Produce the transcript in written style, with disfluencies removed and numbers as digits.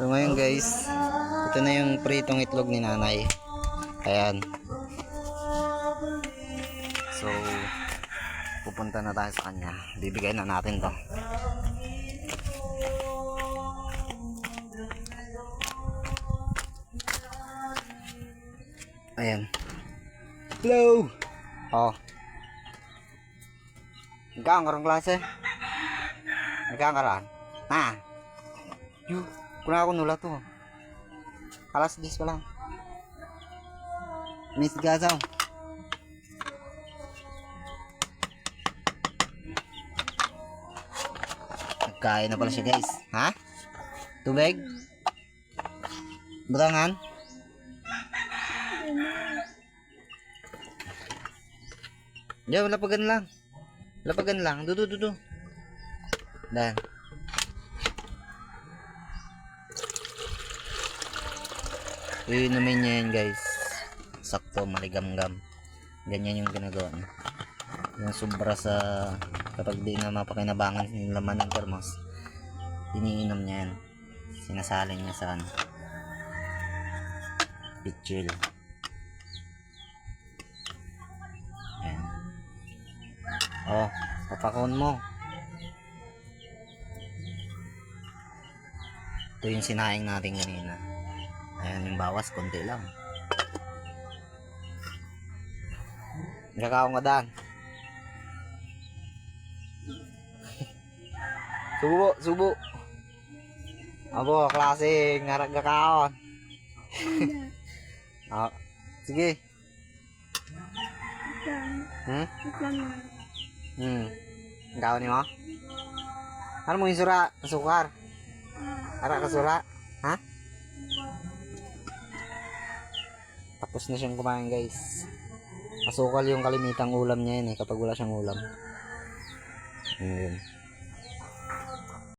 So ngayon guys, ito na yung pritong itlog ni nanay. Ayan. So pupunta na tayo sa kanya. Bibigay na natin to. Ayan. Hello. Oh. Nagkakaroon klase. Nagkakaroon. Na. Yuh. Kuna ako nula to. Alas 10 pa lang. Miss Gazaw. Nagkain na pala siya guys. Ha? Tubig? Butangan? Yeah, lapagan lang. Lapagan lang. Dudu. Dan. Iinumin niya yan guys. Sakto, maligam-gam. Ganyan yung ginagawa niya. Yung sobra sa kapag di na mapakinabangan yung laman ng termos, iniinom niya yan. Sinasalin niya sa ano, pitchil. Ayan. Oh, papakon mo. Ito yung sinaing natin kanina. Ayan yung bawas, konti lang. Nagkakaon ka dan. Subo. Abo, klase, ngarag kakaon. Oh, sige. Kaon ni mo? Ano mo yung sura? Kasukar? Ara kasura? Ha? Tapos na siyang kumain guys. Asukal yung kalimitang ulam niya yun kapag wala siyang ulam. Ayan.